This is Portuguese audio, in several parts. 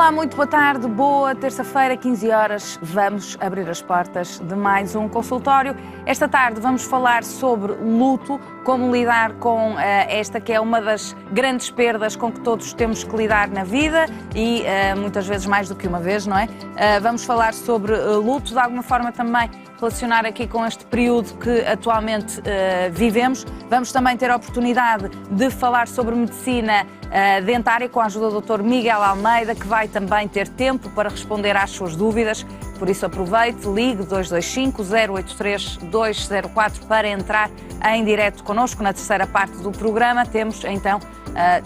Olá, muito boa tarde, boa terça-feira, 15 horas. Vamos abrir as portas de mais um consultório. Esta tarde vamos falar sobre luto, como lidar com esta que é uma das grandes perdas com que todos temos que lidar na vida e muitas vezes mais do que uma vez, não é? Vamos falar sobre luto, de alguma forma também relacionar aqui com este período que atualmente vivemos. Vamos também ter a oportunidade de falar sobre medicina dentária com a ajuda do Dr. Miguel Almeida, que vai também ter tempo para responder às suas dúvidas. Por isso aproveite, ligue 225-083-204 para entrar em direto connosco. Na terceira parte do programa temos então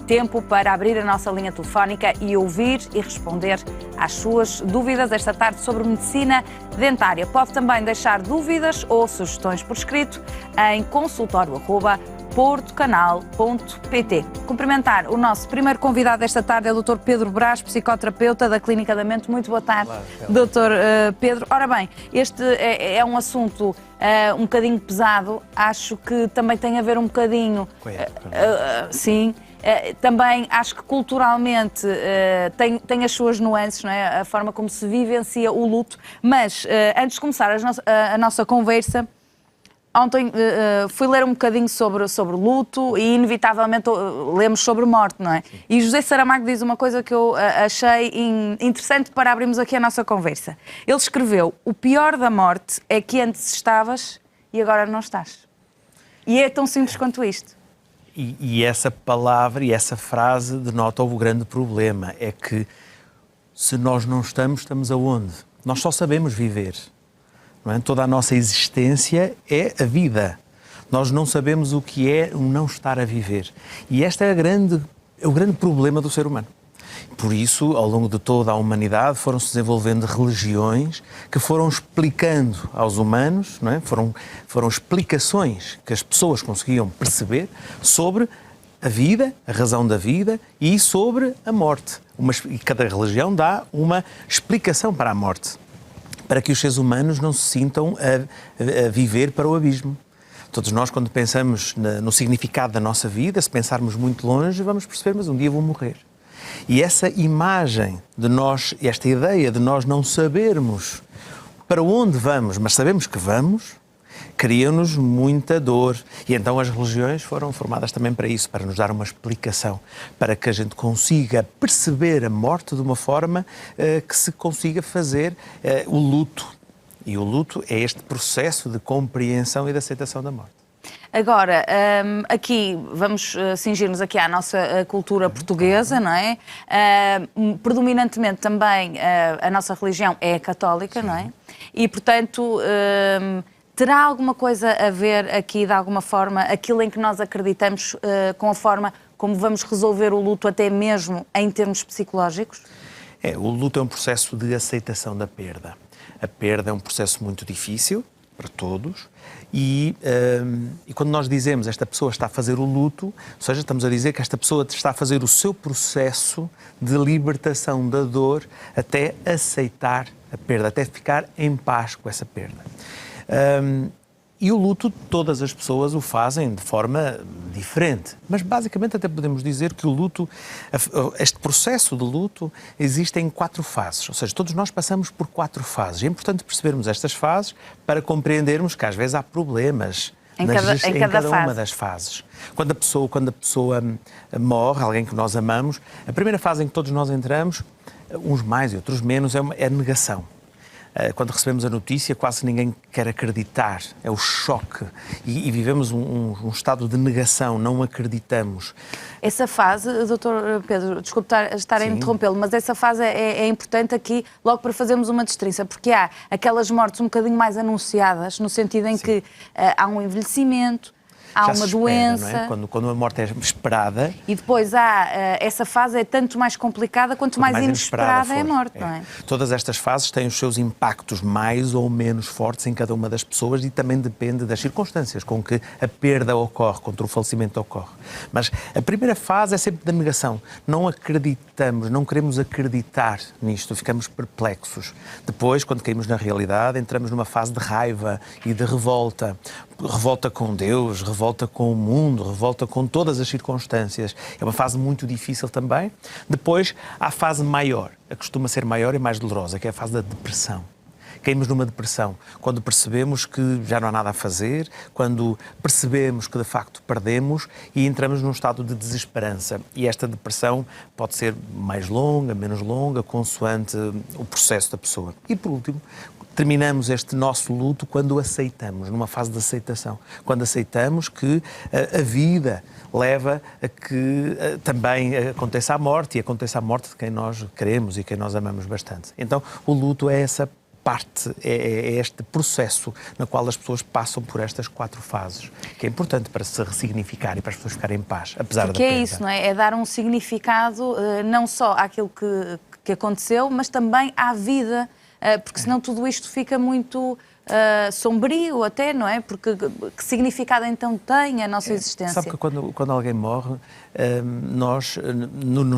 tempo para abrir a nossa linha telefónica e ouvir e responder às suas dúvidas esta tarde sobre medicina dentária. Pode também deixar dúvidas ou sugestões por escrito em consultório@portocanal.pt. Cumprimentar o nosso primeiro convidado desta tarde é o Dr. Pedro Brás, psicoterapeuta da Clínica da Mente. Muito boa tarde, Dr. Pedro. Ora bem, este é um assunto um bocadinho pesado, acho que também tem a ver um bocadinho... sim. Também acho que culturalmente tem as suas nuances, não é? A forma como se vivencia o luto. Mas antes de começar a nossa conversa, ontem fui ler um bocadinho sobre luto e inevitavelmente lemos sobre morte, não é? Sim. E José Saramago diz uma coisa que eu achei interessante para abrirmos aqui a nossa conversa. Ele escreveu: o pior da morte é que antes estavas e agora não estás. E é tão simples quanto isto. E essa palavra e essa frase denota o grande problema, é que se nós não estamos, estamos aonde? Nós só sabemos viver, não é? Toda a nossa existência é a vida. Nós não sabemos o que é o não estar a viver. E este é o grande problema do ser humano. Por isso, ao longo de toda a humanidade, foram-se desenvolvendo religiões que foram explicando aos humanos, não é? Foram explicações que as pessoas conseguiam perceber sobre a vida, a razão da vida e sobre a morte. E cada religião dá uma explicação para a morte, para que os seres humanos não se sintam a viver para o abismo. Todos nós, quando pensamos no significado da nossa vida, se pensarmos muito longe, vamos perceber, mas um dia vou morrer. E essa imagem de nós, esta ideia de nós não sabermos para onde vamos, mas sabemos que vamos, cria-nos muita dor. E então as religiões foram formadas também para isso, para nos dar uma explicação, para que a gente consiga perceber a morte de uma forma que se consiga fazer o luto. E o luto é este processo de compreensão e de aceitação da morte. Agora, aqui vamos cingir-nos aqui à nossa cultura portuguesa, não é? Predominantemente também a nossa religião é a católica, não é? E, portanto, terá alguma coisa a ver aqui, de alguma forma, aquilo em que nós acreditamos com a forma como vamos resolver o luto, até mesmo em termos psicológicos? O luto é um processo de aceitação da perda. A perda é um processo muito difícil para todos. E quando nós dizemos esta pessoa está a fazer o luto, ou seja, estamos a dizer que esta pessoa está a fazer o seu processo de libertação da dor até aceitar a perda, até ficar em paz com essa perda. E o luto, todas as pessoas o fazem de forma diferente. Mas basicamente até podemos dizer que o luto, este processo de luto, existe em 4 fases. Ou seja, todos nós passamos por 4 fases. É importante percebermos estas fases para compreendermos que às vezes há problemas em cada uma das fases. Quando a pessoa morre, alguém que nós amamos, a primeira fase em que todos nós entramos, uns mais e outros menos, é a negação. Quando recebemos a notícia, quase ninguém quer acreditar, é o choque e vivemos um estado de negação, não acreditamos. Essa fase, Dr. Pedro, desculpe estar a interrompê-lo, mas essa fase é importante aqui, logo para fazermos uma distinção, porque há aquelas mortes um bocadinho mais anunciadas, no sentido em que há um envelhecimento, há uma doença. Não é? Quando a morte é esperada. E depois há essa fase é tanto mais complicada quanto mais inesperada é a morte, não é? Todas estas fases têm os seus impactos mais ou menos fortes em cada uma das pessoas e também depende das circunstâncias com que a perda ocorre, contra o falecimento ocorre. Mas a primeira fase é sempre da negação. Não acreditamos, não queremos acreditar nisto, ficamos perplexos. Depois, quando caímos na realidade, entramos numa fase de raiva e de revolta. revolta com Deus, revolta com o mundo, revolta com todas as circunstâncias. É uma fase muito difícil também. Depois, há a fase maior, a costuma ser maior e mais dolorosa, que é a fase da depressão. Caímos numa depressão quando percebemos que já não há nada a fazer, quando percebemos que de facto perdemos e entramos num estado de desesperança. E esta depressão pode ser mais longa, menos longa, consoante o processo da pessoa. E por último, terminamos este nosso luto quando aceitamos, numa fase de aceitação. Quando aceitamos que a vida leva a que também aconteça a morte, e aconteça a morte de quem nós queremos e quem nós amamos bastante. Então, o luto é essa parte, é este processo no qual as pessoas passam por estas 4 fases, que é importante para se ressignificar e para as pessoas ficarem em paz, apesar da perda. Porque é isso, não é? É dar um significado não só àquilo que aconteceu, mas também à vida, porque senão tudo isto fica muito sombrio até, não é? Porque que significado então tem a nossa existência? Sabe que quando alguém morre, nós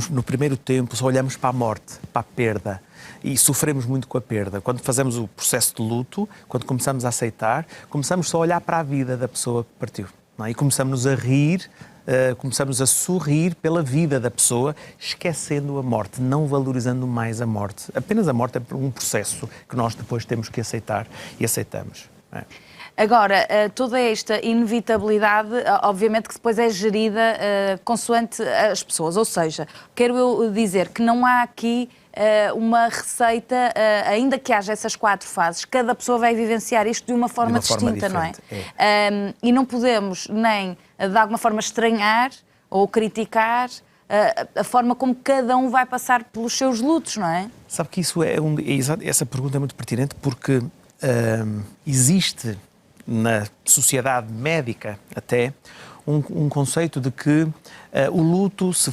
no primeiro tempo só olhamos para a morte, para a perda, e sofremos muito com a perda. Quando fazemos o processo de luto, quando começamos a aceitar, começamos só a olhar para a vida da pessoa que partiu, não é? E começamos a rir, começamos a sorrir pela vida da pessoa, esquecendo a morte, não valorizando mais a morte. Apenas a morte é um processo que nós depois temos que aceitar e aceitamos. Não é? Agora, toda esta inevitabilidade, obviamente que depois é gerida consoante as pessoas. Ou seja, quero eu dizer que não há aqui uma receita, ainda que haja essas 4 fases, cada pessoa vai vivenciar isto de uma forma distinta, não é? E não podemos nem, de alguma forma, estranhar ou criticar a forma como cada um vai passar pelos seus lutos, não é? Sabe que isso essa pergunta é muito pertinente porque existe na sociedade médica até um conceito de que o luto, se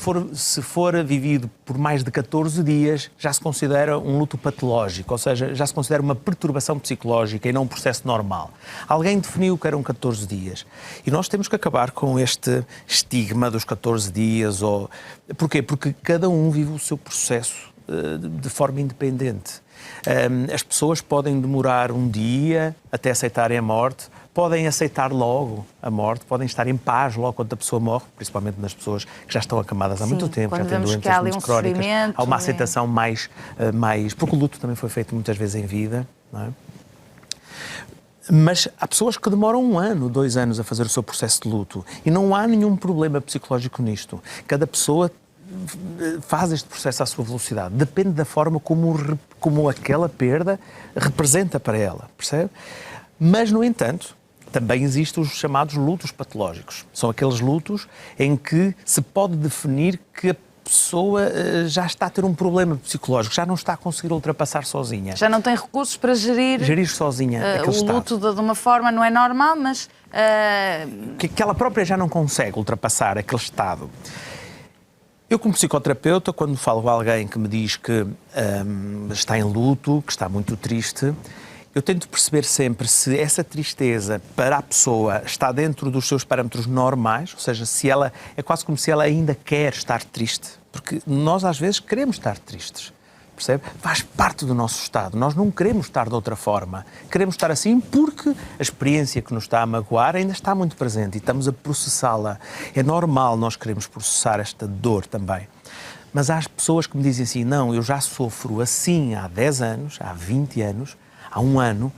for vivido por mais de 14 dias, já se considera um luto patológico, ou seja, já se considera uma perturbação psicológica e não um processo normal. Alguém definiu que eram 14 dias. E nós temos que acabar com este estigma dos 14 dias. Porquê? Porque cada um vive o seu processo de forma independente. As pessoas podem demorar um dia até aceitarem a morte, podem aceitar logo a morte, podem estar em paz logo quando a pessoa morre, principalmente nas pessoas que já estão acamadas há muito tempo, já têm doenças muito crónicas. Há uma aceitação mais... Porque o luto também foi feito muitas vezes em vida, não é? Mas há pessoas que demoram 1 ano, 2 anos a fazer o seu processo de luto e não há nenhum problema psicológico nisto. Cada pessoa faz este processo à sua velocidade. Depende da forma como aquela perda representa para ela, percebe? Mas, no entanto, também existem os chamados lutos patológicos. São aqueles lutos em que se pode definir que a pessoa já está a ter um problema psicológico, já não está a conseguir ultrapassar sozinha. Já não tem recursos para gerir sozinha aquele o luto de uma forma, não é normal, mas... Que ela própria já não consegue ultrapassar aquele estado. Eu, como psicoterapeuta, quando falo com alguém que me diz que está em luto, que está muito triste, eu tento perceber sempre se essa tristeza para a pessoa está dentro dos seus parâmetros normais, ou seja, se ela é quase como se ela ainda quer estar triste, porque nós às vezes queremos estar tristes, percebe? Faz parte do nosso estado, nós não queremos estar de outra forma, queremos estar assim porque a experiência que nos está a magoar ainda está muito presente e estamos a processá-la. É normal nós queremos processar esta dor também. Mas há pessoas que me dizem assim, não, eu já sofro assim há 10 anos, há 20 anos, há 1 ano,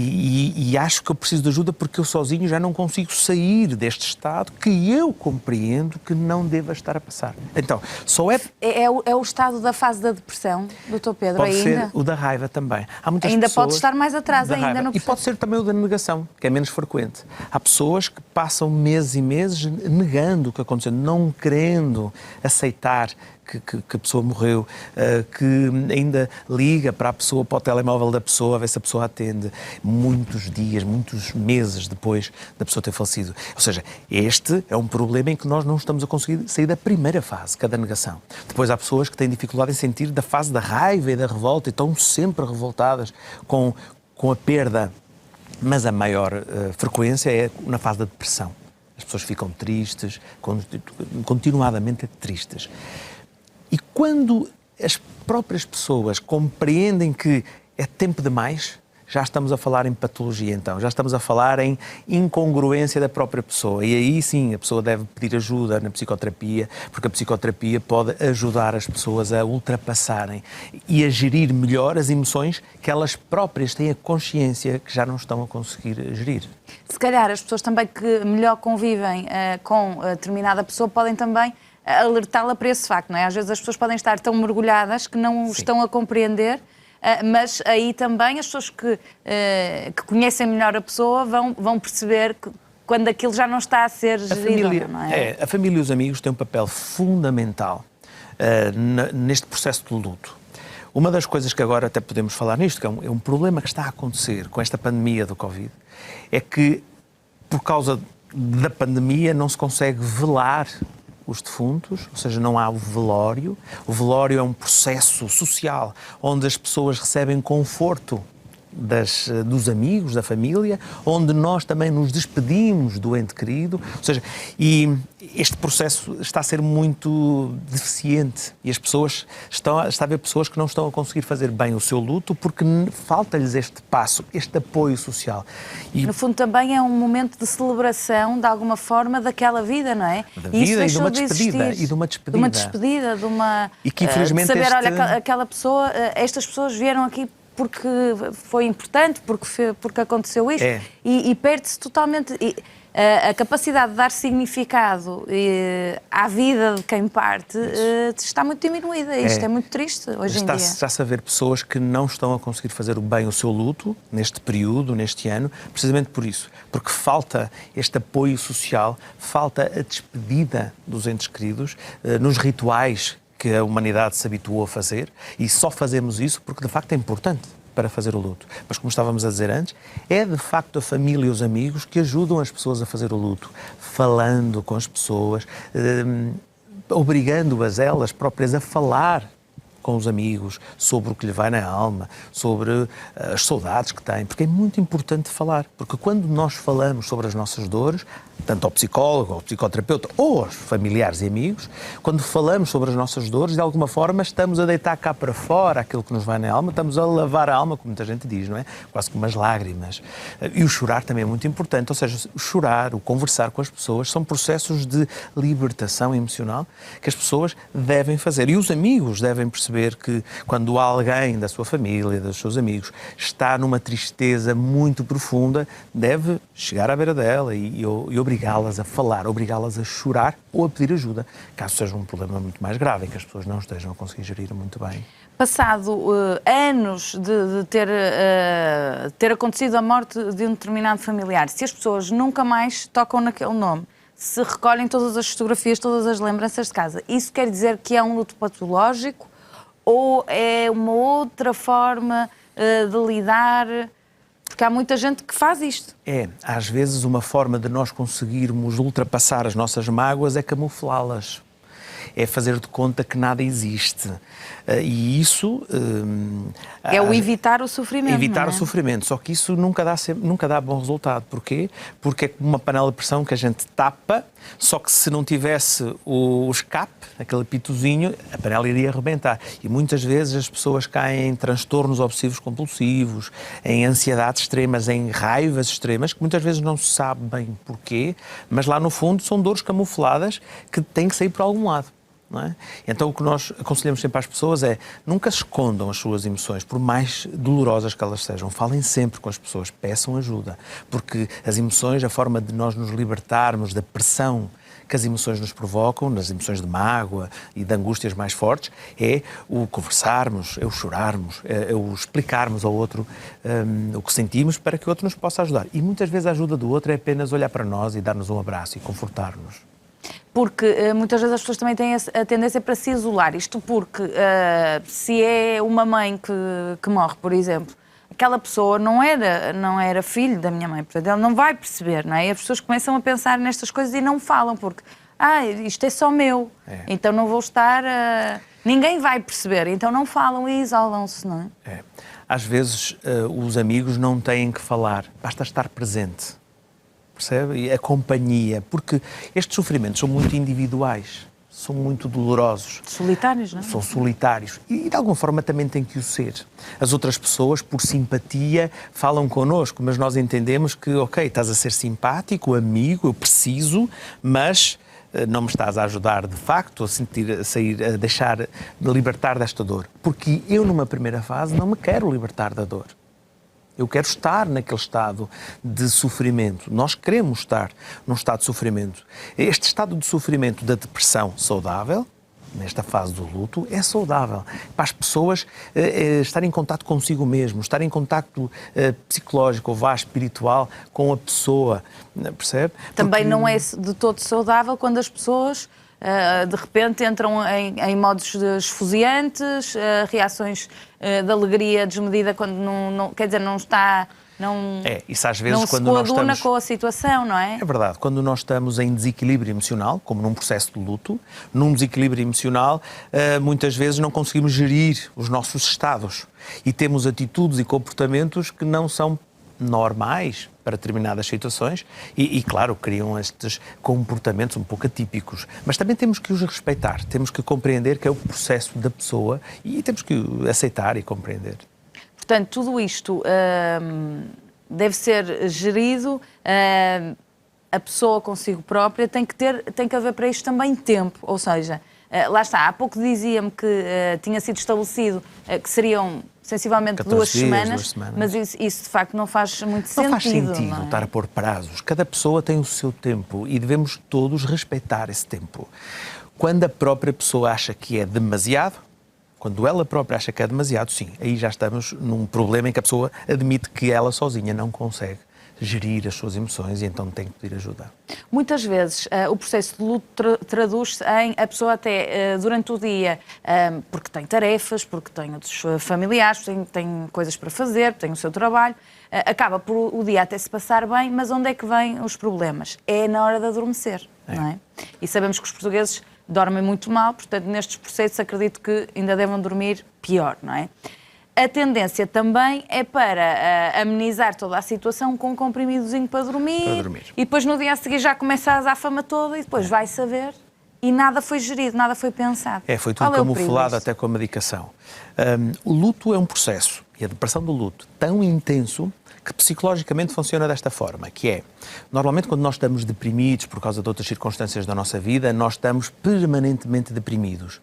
e acho que eu preciso de ajuda porque eu sozinho já não consigo sair deste estado que eu compreendo que não deva estar a passar. Então, só é... É o estado da fase da depressão, Dr. Pedro, pode ainda? Ser o da raiva também. Há muitas ainda pessoas pode estar mais atrás ainda raiva. no processo. E pode ser também o da negação, que é menos frequente. Há pessoas que passam meses e meses negando o que aconteceu, não querendo aceitar que a pessoa morreu, que ainda liga para a pessoa, para o telemóvel da pessoa, a ver se a pessoa atende, muitos dias, muitos meses depois da pessoa ter falecido. Ou seja, este é um problema em que nós não estamos a conseguir sair da primeira fase, que é da negação. Depois há pessoas que têm dificuldade em sentir da fase da raiva e da revolta e estão sempre revoltadas com a perda, mas a maior frequência é na fase da depressão. As pessoas ficam tristes, continuadamente tristes. E quando as próprias pessoas compreendem que é tempo demais, já estamos a falar em patologia então, já estamos a falar em incongruência da própria pessoa e aí sim a pessoa deve pedir ajuda na psicoterapia, porque a psicoterapia pode ajudar as pessoas a ultrapassarem e a gerir melhor as emoções que elas próprias têm a consciência que já não estão a conseguir gerir. Se calhar as pessoas também que melhor convivem com determinada pessoa podem também alertá-la para esse facto, não é? Às vezes as pessoas podem estar tão mergulhadas que não estão a compreender, mas aí também as pessoas que conhecem melhor a pessoa vão perceber que quando aquilo já não está a ser gerido, não é? A família e os amigos têm um papel fundamental neste processo de luto. Uma das coisas que agora até podemos falar nisto, que é um problema que está a acontecer com esta pandemia do Covid, é que por causa da pandemia não se consegue velar os defuntos, ou seja, não há o velório. O velório é um processo social onde as pessoas recebem conforto dos amigos, da família, onde nós também nos despedimos do ente querido, ou seja, e este processo está a ser muito deficiente e as pessoas está a haver pessoas que não estão a conseguir fazer bem o seu luto porque falta-lhes este passo, este apoio social. E no fundo também é um momento de celebração, de alguma forma, daquela vida, não é? Da vida e de uma despedida. De uma despedida, de uma... E que infelizmente de saber, olha, aquela pessoa, estas pessoas vieram aqui porque foi importante, porque aconteceu isto, e perde-se totalmente a capacidade de dar significado à vida de quem parte está muito diminuída. Isto é muito triste hoje em dia. Está-se a ver pessoas que não estão a conseguir fazer bem o seu luto neste período, neste ano, precisamente por isso, porque falta este apoio social, falta a despedida dos entes queridos nos rituais que a humanidade se habituou a fazer, e só fazemos isso porque de facto é importante para fazer o luto. Mas como estávamos a dizer antes, é de facto a família e os amigos que ajudam as pessoas a fazer o luto, falando com as pessoas, obrigando-as elas próprias a falar com os amigos sobre o que lhe vai na alma, sobre as saudades que têm, porque é muito importante falar, porque quando nós falamos sobre as nossas dores, tanto ao psicólogo, ao psicoterapeuta ou aos familiares e amigos, quando falamos sobre as nossas dores, de alguma forma estamos a deitar cá para fora aquilo que nos vai na alma, estamos a lavar a alma, como muita gente diz, não é? Quase como umas lágrimas. E o chorar também é muito importante, ou seja, o chorar, o conversar com as pessoas, são processos de libertação emocional que as pessoas devem fazer. E os amigos devem perceber que quando alguém da sua família, dos seus amigos, está numa tristeza muito profunda, deve chegar à beira dela e obrigá-las a falar, obrigá-las a chorar ou a pedir ajuda, caso seja um problema muito mais grave e que as pessoas não estejam a conseguir gerir muito bem. Passado anos de ter acontecido a morte de um determinado familiar, se as pessoas nunca mais tocam naquele nome, se recolhem todas as fotografias, todas as lembranças de casa, isso quer dizer que é um luto patológico ou é uma outra forma de lidar? Porque há muita gente que faz isto. Às vezes uma forma de nós conseguirmos ultrapassar as nossas mágoas é camuflá-las. É fazer de conta que nada existe. E isso... é o evitar o sofrimento, Evitar não é? o sofrimento. Só que isso nunca dá bom resultado. Porquê? Porque é como uma panela de pressão que a gente tapa, só que se não tivesse o escape, aquele pitozinho, a panela iria arrebentar. E muitas vezes as pessoas caem em transtornos obsessivos compulsivos, em ansiedades extremas, em raivas extremas, que muitas vezes não se sabe bem porquê, mas lá no fundo são dores camufladas que têm que sair por algum lado. Não é? Então o que nós aconselhamos sempre às pessoas é nunca escondam as suas emoções, por mais dolorosas que elas sejam. Falem sempre com as pessoas, peçam ajuda, porque as emoções, a forma de nós nos libertarmos da pressão que as emoções nos provocam, nas emoções de mágoa e de angústias mais fortes, é o conversarmos, é o chorarmos, é o explicarmos ao outro o que sentimos para que o outro nos possa ajudar. E muitas vezes a ajuda do outro é apenas olhar para nós e dar-nos um abraço e confortar-nos. Porque muitas vezes as pessoas também têm a tendência para se isolar. Isto porque se é uma mãe que morre, por exemplo, aquela pessoa não era filho da minha mãe, portanto, ela não vai perceber, não é? E as pessoas começam a pensar nestas coisas e não falam, porque isto é só meu, então não vou estar... Ninguém vai perceber, então não falam e isolam-se, não é? Às vezes os amigos não têm que falar, basta estar presente. Percebe? A companhia, porque estes sofrimentos são muito individuais, são muito dolorosos. Solitários, não é? São solitários e de alguma forma também têm que o ser. As outras pessoas, por simpatia, falam connosco, mas nós entendemos que, ok, estás a ser simpático, amigo, eu preciso, mas não me estás a ajudar de facto a deixar de libertar desta dor. Porque eu, numa primeira fase, não me quero libertar da dor. Eu quero estar naquele estado de sofrimento. Nós queremos estar num estado de sofrimento. Este estado de sofrimento da depressão saudável, nesta fase do luto, é saudável. Para as pessoas estar em contato consigo mesmo, estar em contato psicológico ou espiritual com a pessoa, percebe? Também não é de todo saudável quando as pessoas de repente entram em modos esfuziantes, reações de alegria desmedida quando não quer dizer, não está... isso às vezes não quando se nós coaduna estamos... com a situação, não é? É verdade, quando nós estamos em desequilíbrio emocional, como num processo de luto, num desequilíbrio emocional, muitas vezes não conseguimos gerir os nossos estados e temos atitudes e comportamentos que não são normais para determinadas situações e, claro, criam estes comportamentos um pouco atípicos. Mas também temos que os respeitar, temos que compreender que é o processo da pessoa e temos que aceitar e compreender. Portanto, tudo isto deve ser gerido, a pessoa consigo própria tem que haver para isto também tempo, ou seja, lá está, há pouco dizia-me que tinha sido estabelecido que seriam sensivelmente 2 semanas, mas isso de facto não faz muito sentido. Não faz sentido não é? Estar a pôr prazos. Cada pessoa tem o seu tempo e devemos todos respeitar esse tempo. Quando a própria pessoa acha que é demasiado, quando ela própria acha que é demasiado, sim, aí já estamos num problema em que a pessoa admite que ela sozinha não consegue gerir as suas emoções e então tem que pedir ajuda. Muitas vezes o processo de luto traduz-se em a pessoa até durante o dia, porque tem tarefas, porque tem outros familiares, tem coisas para fazer, tem o seu trabalho, acaba por o dia até se passar bem, mas onde é que vêm os problemas? É na hora de adormecer, não é? E sabemos que os portugueses dormem muito mal, portanto nestes processos acredito que ainda devem dormir pior, não é? A tendência também é para amenizar toda a situação com um comprimidozinho para dormir. E depois no dia a seguir já começa a azáfama toda e depois vai saber e nada foi gerido, nada foi pensado. Foi tudo camuflado até com a medicação. O luto é um processo, e a depressão do luto, tão intenso que psicologicamente funciona desta forma, que é, normalmente quando nós estamos deprimidos por causa de outras circunstâncias da nossa vida, nós estamos permanentemente deprimidos.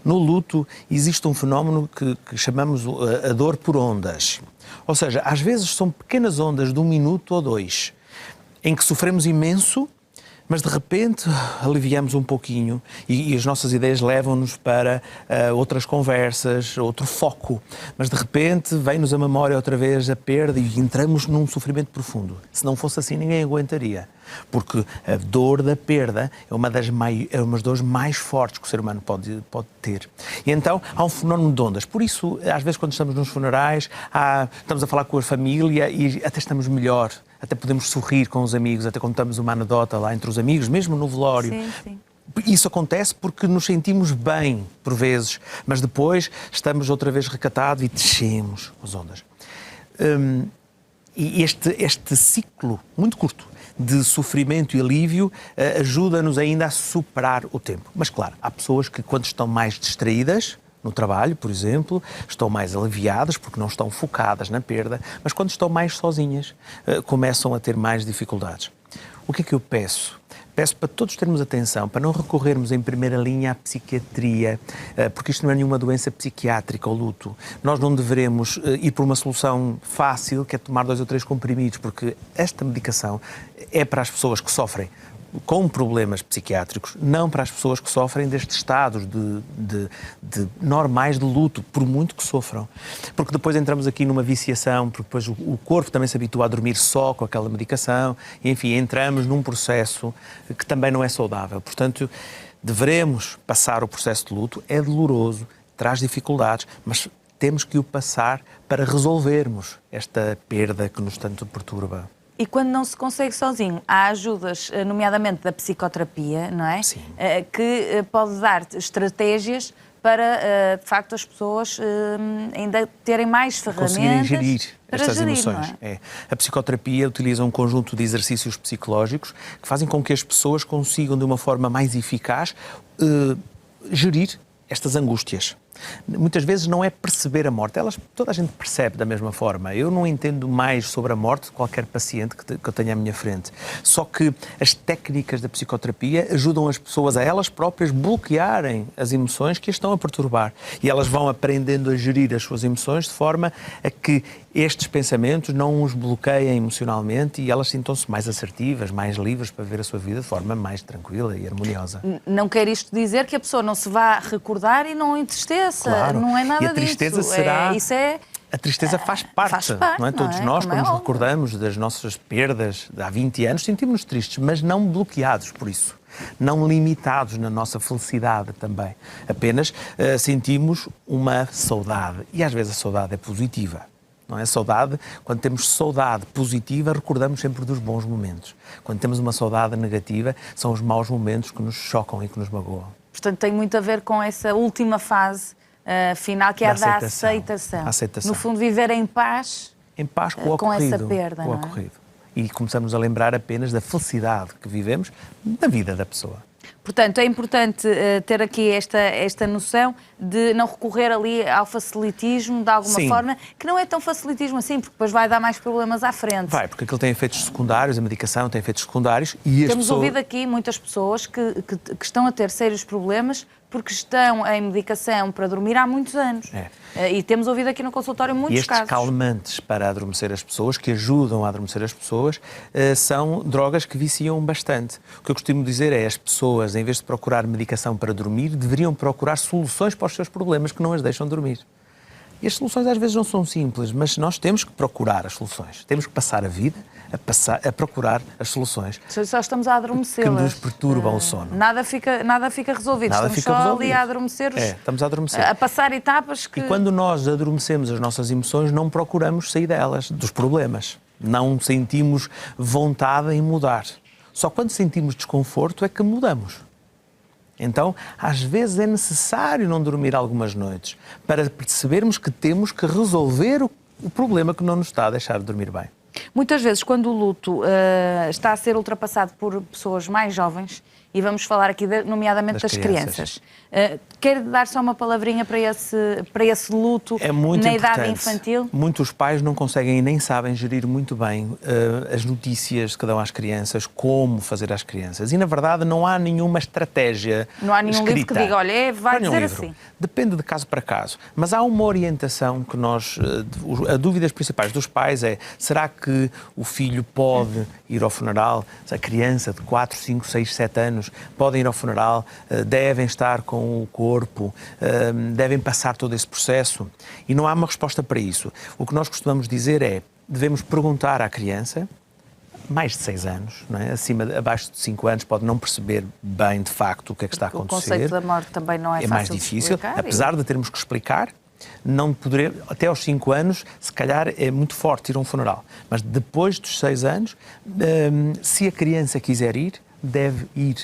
No luto existe um fenómeno que chamamos a dor por ondas. Ou seja, às vezes são pequenas ondas de 1 minuto ou 2, em que sofremos imenso, mas de repente aliviamos um pouquinho e as nossas ideias levam-nos para outras conversas, outro foco. Mas de repente vem-nos a memória outra vez a perda e entramos num sofrimento profundo. Se não fosse assim, ninguém aguentaria. Porque a dor da perda é uma das dores mais fortes que o ser humano pode ter. E então há um fenómeno de ondas. Por isso, às vezes quando estamos nos funerais, estamos a falar com a família e até estamos melhor. Até podemos sorrir com os amigos, até contamos uma anedota lá entre os amigos, mesmo no velório. Sim, sim. Isso acontece porque nos sentimos bem, por vezes, mas depois estamos outra vez recatados e descemos as ondas. E este ciclo muito curto de sofrimento e alívio ajuda-nos ainda a superar o tempo. Mas, claro, há pessoas que, quando estão mais distraídas, no trabalho, por exemplo, estão mais aliviadas porque não estão focadas na perda, mas quando estão mais sozinhas, começam a ter mais dificuldades. O que é que eu peço? Peço para todos termos atenção, para não recorrermos em primeira linha à psiquiatria, porque isto não é nenhuma doença psiquiátrica, o luto. Nós não devemos ir por uma solução fácil, que é tomar 2 ou 3 comprimidos, porque esta medicação é para as pessoas que sofrem com problemas psiquiátricos, não para as pessoas que sofrem destes estados normais de luto, por muito que sofram. Porque depois entramos aqui numa viciação, porque depois o corpo também se habitua a dormir só com aquela medicação, e, enfim, entramos num processo que também não é saudável. Portanto, devemos passar o processo de luto, é doloroso, traz dificuldades, mas temos que o passar para resolvermos esta perda que nos tanto perturba. E quando não se consegue sozinho, há ajudas, nomeadamente da psicoterapia, não é? Sim. Que pode dar estratégias para, de facto, as pessoas ainda terem mais ferramentas conseguirem gerir para estas gerir, emoções. não é? A psicoterapia utiliza um conjunto de exercícios psicológicos que fazem com que as pessoas consigam, de uma forma mais eficaz, gerir estas angústias. Muitas vezes não é perceber a morte, toda a gente percebe da mesma forma. Eu não entendo mais sobre a morte de qualquer paciente que eu tenha à minha frente. Só que as técnicas da psicoterapia ajudam as pessoas a elas próprias bloquearem as emoções que as estão a perturbar. E elas vão aprendendo a gerir as suas emoções de forma a que estes pensamentos não os bloqueiem emocionalmente e elas sintam-se mais assertivas, mais livres para viver a sua vida de forma mais tranquila e harmoniosa. Não quer isto dizer que a pessoa não se vá recordar e não entristeça. Claro. Não é nada e a tristeza disso. será... A tristeza faz parte, não é? Todos nós, quando nos recordamos das nossas perdas de há 20 anos, sentimos-nos tristes, mas não bloqueados por isso. Não limitados na nossa felicidade também. Apenas sentimos uma saudade. E às vezes a saudade é positiva. Não é? Saudade, quando temos saudade positiva, recordamos sempre dos bons momentos. Quando temos uma saudade negativa, são os maus momentos que nos chocam e que nos magoam. Portanto, tem muito a ver com essa última fase final, que é a da aceitação. No fundo, viver em paz com o ocorrido, essa perda. Com o ocorrido. E começamos a lembrar apenas da felicidade que vivemos da vida da pessoa. Portanto, é importante ter aqui esta noção de não recorrer ali ao facilitismo de alguma forma, que não é tão facilitismo assim, porque depois vai dar mais problemas à frente. Vai, porque aquilo tem efeitos secundários, a medicação tem efeitos secundários e Temos ouvido aqui muitas pessoas que estão a ter sérios problemas porque estão em medicação para dormir há muitos anos. E temos ouvido aqui no consultório muitos casos. E estes calmantes para adormecer as pessoas, que ajudam a adormecer as pessoas, são drogas que viciam bastante. O que eu costumo dizer é as pessoas, em vez de procurar medicação para dormir, deveriam procurar soluções para os seus problemas que não as deixam dormir. E as soluções às vezes não são simples, mas nós temos que procurar as soluções. Temos que passar a vida a procurar as soluções. Só estamos a adormecê-las. Que nos perturbam o sono. Nada fica resolvido. Estamos só ali a adormecer. Estamos a adormecer. A passar etapas que... E quando nós adormecemos as nossas emoções, não procuramos sair delas, dos problemas. Não sentimos vontade em mudar. Só quando sentimos desconforto é que mudamos. Então, às vezes é necessário não dormir algumas noites para percebermos que temos que resolver o problema que não nos está a deixar de dormir bem. Muitas vezes, quando o luto está a ser ultrapassado por pessoas mais jovens, e vamos falar aqui nomeadamente das crianças. Quer dar só uma palavrinha para esse luto na idade infantil? Muitos pais não conseguem e nem sabem gerir muito bem as notícias que dão às crianças, como fazer às crianças. E, na verdade, não há nenhuma estratégia Não há nenhum escrita. livro que diga, olha, vai dizer assim. Depende de caso para caso. Mas há uma orientação que as dúvidas principais dos pais é: será que o filho pode ir ao funeral? A criança de 4, 5, 6, 7 anos podem ir ao funeral, devem estar com o corpo, devem passar todo esse processo? E não há uma resposta para isso. O que nós costumamos dizer é: devemos perguntar à criança, mais de 6 anos, não é? Abaixo de 5 anos pode não perceber bem, de facto, o que é que está a acontecer. O conceito da morte também não é fácil mais difícil, de explicar, apesar de termos que explicar. Não poder, até aos 5 anos, se calhar é muito forte ir a um funeral. Mas depois dos 6 anos, se a criança quiser ir, deve ir.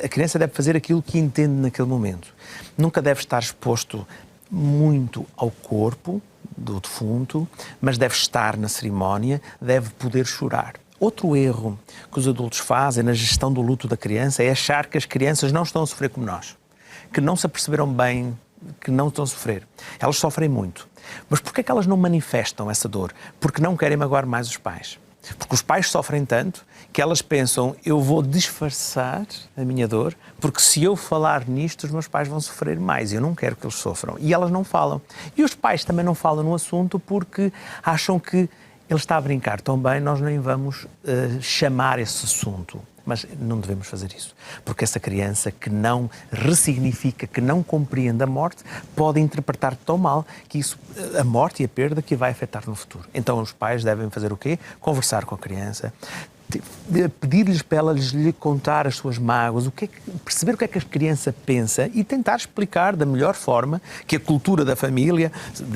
A criança deve fazer aquilo que entende naquele momento. Nunca deve estar exposto muito ao corpo do defunto, mas deve estar na cerimónia, deve poder chorar. Outro erro que os adultos fazem na gestão do luto da criança é achar que as crianças não estão a sofrer como nós, que não se aperceberam bem que não estão a sofrer. Elas sofrem muito. Mas porquê é que elas não manifestam essa dor? Porque não querem magoar mais os pais. Porque os pais sofrem tanto que elas pensam: eu vou disfarçar a minha dor, porque se eu falar nisto, os meus pais vão sofrer mais. Eu não quero que eles sofram. E elas não falam. E os pais também não falam no assunto porque acham que ele está a brincar tão bem, nós nem vamos chamar esse assunto. Mas não devemos fazer isso, porque essa criança que não ressignifica, que não compreende a morte, pode interpretar tão mal que isso, a morte e a perda, que vai afetar no futuro. Então os pais devem fazer o quê? Conversar com a criança, pedir-lhes para elas lhe contar as suas mágoas, perceber o que é que a criança pensa e tentar explicar da melhor forma que a cultura da família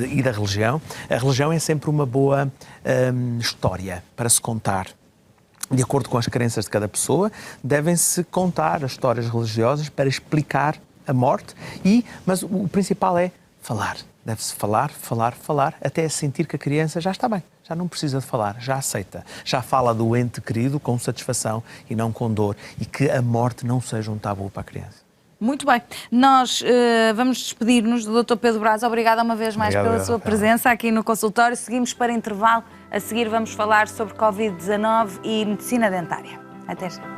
e da religião, a religião é sempre uma boa história para se contar. De acordo com as crenças de cada pessoa, devem-se contar as histórias religiosas para explicar a morte, mas o principal é falar. Deve-se falar, até sentir que a criança já está bem, já não precisa de falar, já aceita, já fala do ente querido com satisfação e não com dor, e que a morte não seja um tabu para a criança. Muito bem, nós vamos despedir-nos do Dr. Pedro Braz. Obrigada uma vez mais pela sua presença aqui no consultório. Seguimos para intervalo, a seguir vamos falar sobre Covid-19 e medicina dentária. Até já.